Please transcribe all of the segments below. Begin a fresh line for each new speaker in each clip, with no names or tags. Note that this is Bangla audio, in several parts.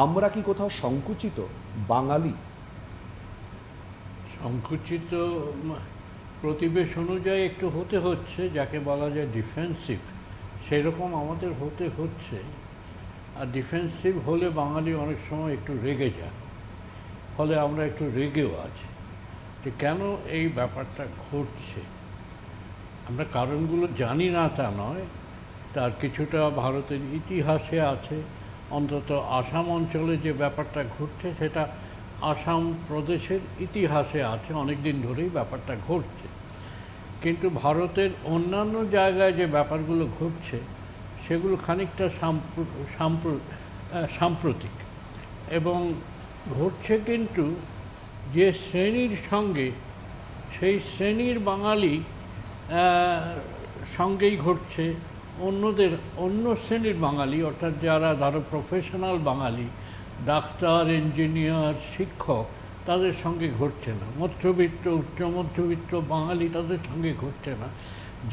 আমরা কি কোথাও সংকুচিত বাঙালি?
সংকুচিত প্রতিবেশ অনুযায়ী একটু হতে হচ্ছে, যাকে বলা যায় ডিফেন্সিভ, সেরকম আমাদের হতে হচ্ছে। আর ডিফেন্সিভ হলে বাঙালি অনেক সময় একটু রেগে যায়, ফলে আমরা একটু রেগেও আছি যে কেন এই ব্যাপারটা ঘটছে। আমরা কারণগুলো জানি না তা নয়, তার কিছুটা ভারতের ইতিহাসে আছে। অন্তত আসাম অঞ্চলে যে ব্যাপারটা ঘটছে সেটা আসাম প্রদেশের ইতিহাসে আছে, অনেক দিন ধরেই ব্যাপারটা ঘটছে। কিন্তু ভারতের অন্যান্য জায়গায় যে ব্যাপারগুলো ঘটছে সেগুলো খানিকটা সাম্প্রতিক, এবং ঘটছে কিন্তু যে শ্রেণীর সঙ্গে, সেই শ্রেণীর বাঙালি সঙ্গেই ঘটছে। অন্য শ্রেণীর বাঙালি, অর্থাৎ যারা ধরো প্রফেশনাল বাঙালি, ডাক্তার, ইঞ্জিনিয়ার, শিক্ষক, তাদের সঙ্গে ঘটছে না। মধ্যবিত্ত, উচ্চ মধ্যবিত্ত বাঙালি, তাদের সঙ্গে ঘটছে না।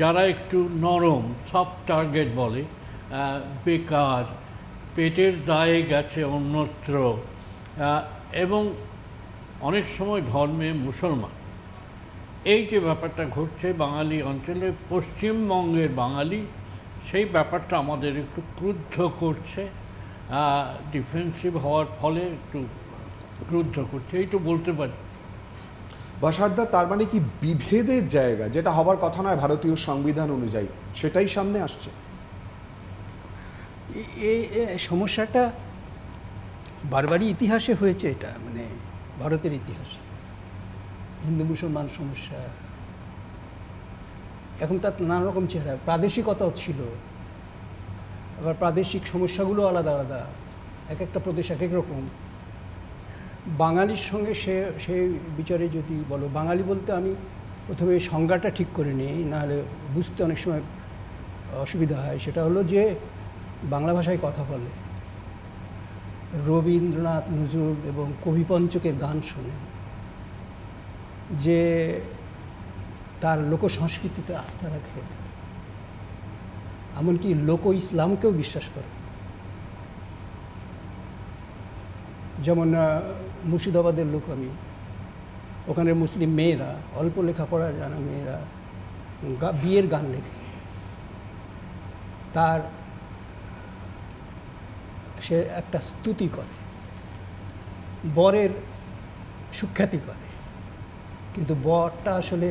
যারা একটু নরম, সফট টার্গেট বলে, বেকার, পেটের দায়ে গেছে অন্যত্র, এবং অনেক সময় ধর্মে মুসলমান, এই যে ব্যাপারটা ঘটছে বাঙালি অঞ্চলে, পশ্চিমবঙ্গের বাঙালি, সেই ব্যাপারটা আমাদের একটু ক্রুদ্ধ করছে। ডিফেন্সিভ হওয়ার ফলে একটু ক্রুদ্ধ করছে, এই তো বলতে পারি।
বাসারদা, তার মানে কি বিভেদের জায়গা, যেটা হবার কথা নয় ভারতীয় সংবিধান অনুযায়ী, সেটাই সামনে আসছে?
এই সমস্যাটা বারবারই ইতিহাসে হয়েছে। এটা মানে ভারতের ইতিহাসে হিন্দু মুসলমান সমস্যা, এখন তার নানা রকম চেহারা, প্রাদেশিকতাও ছিল, আবার প্রাদেশিক সমস্যাগুলো আলাদা আলাদা, এক একটা প্রদেশ এক এক রকম। বাঙালির সঙ্গে সে বিচারে যদি বলো, বাঙালি বলতে আমি প্রথমে সংজ্ঞাটা ঠিক করে নিই, নাহলে বুঝতে অনেক সময় অসুবিধা হয়। সেটা হলো যে বাংলা ভাষায় কথা বলে, রবীন্দ্রনাথ, নজরুল এবং কবি পঞ্চকের গান শোনে, যে তার লোক সংস্কৃতিতে আস্থা রাখে, এমনকি লোক ইসলামকেও বিশ্বাস করে। যেমন মুর্শিদাবাদের লোক আমি, ওখানে মুসলিম মেয়েরা, অল্প লেখাপড়া জানা মেয়েরা বিয়ের গান লেখে, তার সে একটা স্তুতি করে, বরের সুখ্যাতি করে, কিন্তু বরটা আসলে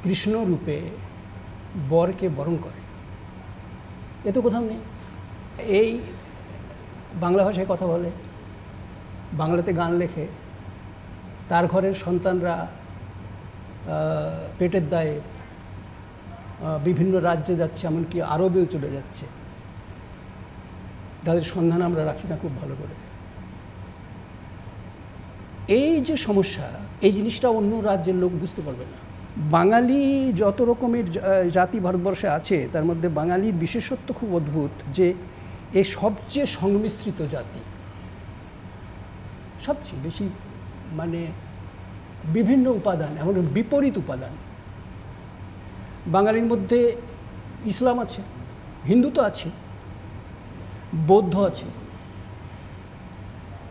কৃষ্ণ রূপে বরকে বরণ করে। এ তো কোথাও নেই। এই বাংলা ভাষায় কথা বলে, বাংলাতে গান লেখে, তার ঘরের সন্তানরা পেটের দায়ে বিভিন্ন রাজ্যে যাচ্ছে, এমনকি আরবেও চলে যাচ্ছে। তাদের সন্ধান আমরা রাখি না খুব ভালো করে। এই যে সমস্যা, এই জিনিসটা অন্য রাজ্যের লোক বুঝতে পারবে না। বাঙালি যত রকমের জাতি ভারতবর্ষে আছে, তার মধ্যে বাঙালির বিশেষত্ব খুব অদ্ভুত, যে এ সবচেয়ে সংমিশ্রিত জাতি, সবচেয়ে বেশি, মানে বিভিন্ন উপাদান, এমন বিপরীত উপাদান। বাঙালির মধ্যে ইসলাম আছে, হিন্দু তো আছে, বৌদ্ধ আছে,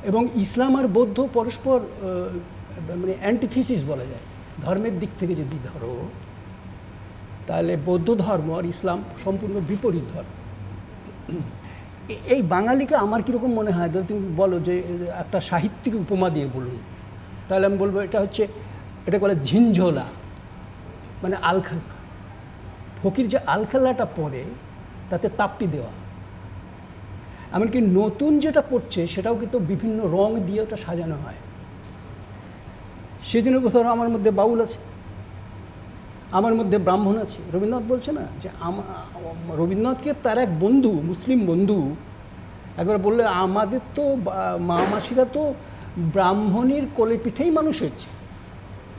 এবং ইসলাম আর বৌদ্ধ পরস্পর মানে অ্যান্টিথিসিস বলা যায়। ধর্মের দিক থেকে যদি ধরো, তাহলে বৌদ্ধ ধর্ম আর ইসলাম সম্পূর্ণ বিপরীত ধর্ম। এই বাঙালিকে আমার কীরকম মনে হয়, যদি তুমি বলো যে একটা সাহিত্যিক উপমা দিয়ে বলুন, তাহলে আমি বলবো এটা বলে ঝিনঝোলা, মানে আলখাল্লা। ফকির যে আলখাল্লাটা পরে তাতে তাপ্পি দেওয়া, এমনকি নতুন যেটা পড়ছে সেটাও কিন্তু বিভিন্ন রং দিয়ে ওটা সাজানো হয়। সেজন্য ধরো আমার মধ্যে বাউল আছে, আমার মধ্যে ব্রাহ্মণ আছে। রবীন্দ্রনাথ বলছে না যে রবীন্দ্রনাথকে তার এক বন্ধু, মুসলিম বন্ধু, একবার বললে, আমাদের তো মা মাসিরা তো ব্রাহ্মণীর কোলে পিঠেই মানুষ হয়েছে।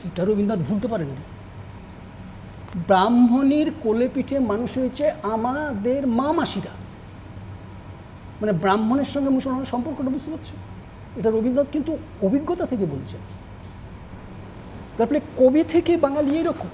এটা রবীন্দ্রনাথ ভুলতে পারেননি। ব্রাহ্মণীর কোলে পিঠে মানুষ হয়েছে আমাদের মা মাসিরা, মানে ব্রাহ্মণের সঙ্গে মুসলমানের সম্পর্কটা বুঝতে পারছো? এটা রবীন্দ্রনাথ কিন্তু অভিজ্ঞতা থেকে বলছেন। তারপরে কবি থেকে বাঙালি এইরকম।